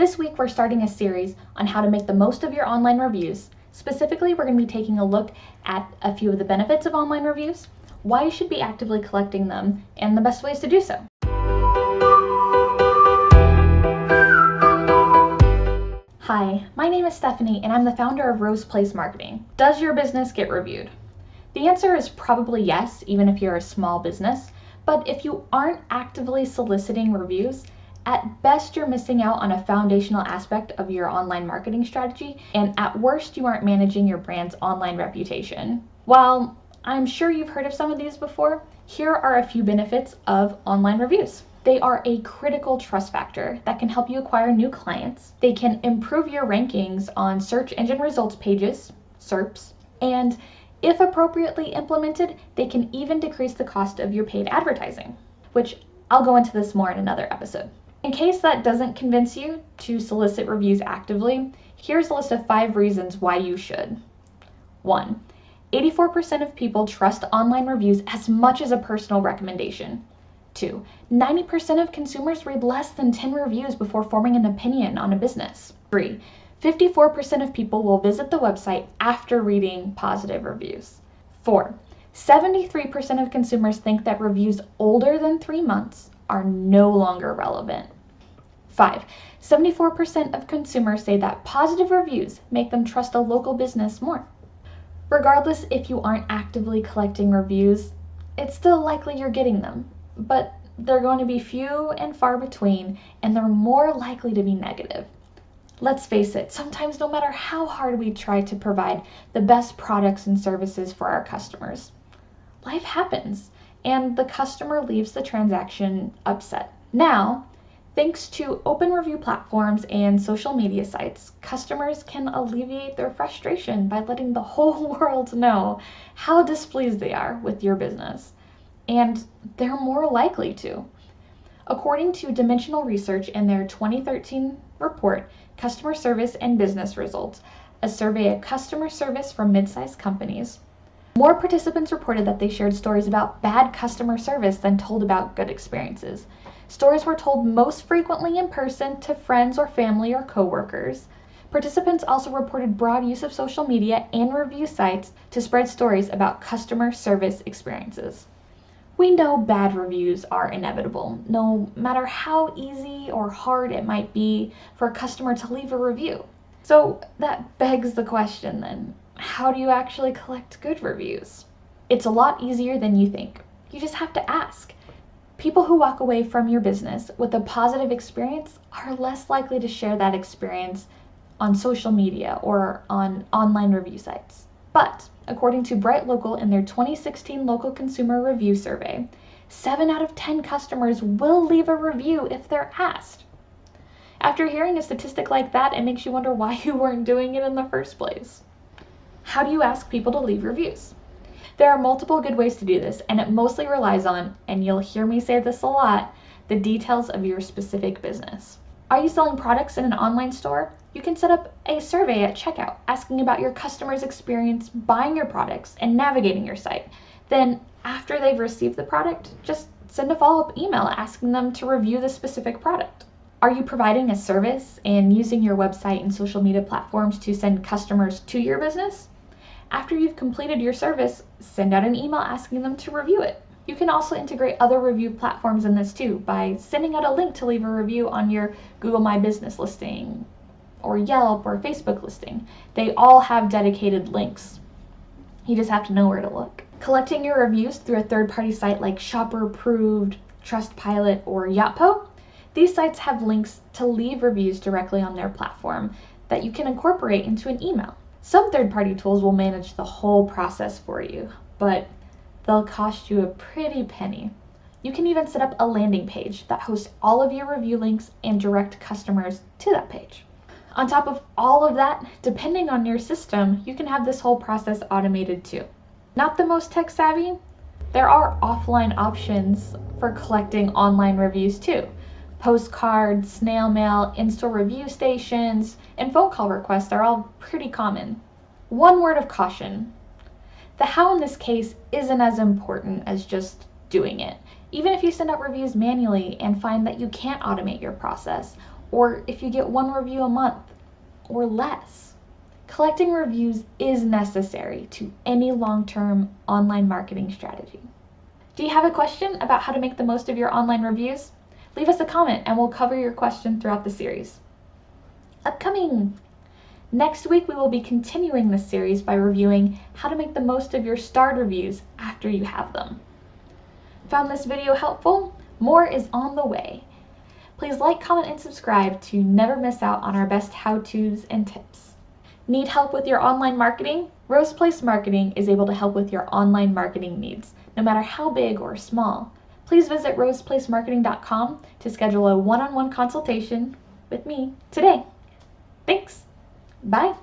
This week we're starting a series on how to make the most of your online reviews. Specifically, we're going to be taking a look at a few of the benefits of online reviews, why you should be actively collecting them, and the best ways to do so. Hi, my name is Stephanie and I'm the founder of Rose Place Marketing. Does your business get reviewed? The answer is probably yes, even if you're a small business, but if you aren't actively soliciting reviews, at best you're missing out on a foundational aspect of your online marketing strategy, and at worst you aren't managing your brand's online reputation. While I'm sure you've heard of some of these before, here are a few benefits of online reviews. They are a critical trust factor that can help you acquire new clients. They can improve your rankings on search engine results pages, SERPs, and if appropriately implemented, they can even decrease the cost of your paid advertising, which I'll go into this more in another episode. In case that doesn't convince you to solicit reviews actively, here's a list of 5 reasons why you should. 1. 84% of people trust online reviews as much as a personal recommendation. 2. 90% of consumers read less than 10 reviews before forming an opinion on a business. 3. 54% of people will visit the website after reading positive reviews. 4. 73% of consumers think that reviews older than 3 months are no longer relevant. 5. 74% of consumers say that positive reviews make them trust a local business more. Regardless if you aren't actively collecting reviews, it's still likely you're getting them, but they're going to be few and far between, and they're more likely to be negative. Let's face it, sometimes no matter how hard we try to provide the best products and services for our customers, life happens, and the customer leaves the transaction upset. Now, thanks to open review platforms and social media sites, customers can alleviate their frustration by letting the whole world know how displeased they are with your business. And they're more likely to. According to Dimensional Research in their 2013 report, Customer Service and Business Results, a survey of customer service from mid-sized companies, more participants reported that they shared stories about bad customer service than told about good experiences. Stories were told most frequently in person to friends or family or coworkers. Participants also reported broad use of social media and review sites to spread stories about customer service experiences. We know bad reviews are inevitable, no matter how easy or hard it might be for a customer to leave a review. So that begs the question then, how do you actually collect good reviews? It's a lot easier than you think. You just have to ask. People who walk away from your business with a positive experience are less likely to share that experience on social media or on online review sites. But according to Bright Local in their 2016 Local Consumer Review Survey, 7 out of 10 customers will leave a review if they're asked. After hearing a statistic like that, it makes you wonder why you weren't doing it in the first place. How do you ask people to leave reviews? There are multiple good ways to do this, and it mostly relies on, and you'll hear me say this a lot, the details of your specific business. Are you selling products in an online store? You can set up a survey at checkout asking about your customers' experience buying your products and navigating your site. Then, after they've received the product, just send a follow-up email asking them to review the specific product. Are you providing a service and using your website and social media platforms to send customers to your business? After you've completed your service, send out an email asking them to review it. You can also integrate other review platforms in this too by sending out a link to leave a review on your Google My Business listing or Yelp or Facebook listing. They all have dedicated links. You just have to know where to look. Collecting your reviews through a third-party site like Shopper Approved, Trustpilot, or Yotpo, these sites have links to leave reviews directly on their platform that you can incorporate into an email. Some third-party tools will manage the whole process for you, but they'll cost you a pretty penny. You can even set up a landing page that hosts all of your review links and direct customers to that page. On top of all of that, depending on your system, you can have this whole process automated too. Not the most tech savvy? There are offline options for collecting online reviews too. Postcards, snail mail, in-store review stations, and phone call requests are all pretty common. One word of caution. The how in this case isn't as important as just doing it. Even if you send out reviews manually and find that you can't automate your process, or if you get 1 review a month or less. Collecting reviews is necessary to any long-term online marketing strategy. Do you have a question about how to make the most of your online reviews? Leave us a comment and we'll cover your question throughout the series. Upcoming! Next week we will be continuing this series by reviewing how to make the most of your starred reviews after you have them. Found this video helpful? More is on the way. Please like, comment, and subscribe to never miss out on our best how-tos and tips. Need help with your online marketing? Rose Place Marketing is able to help with your online marketing needs, no matter how big or small. Please visit roseplacemarketing.com to schedule a one-on-one consultation with me today. Thanks. Bye.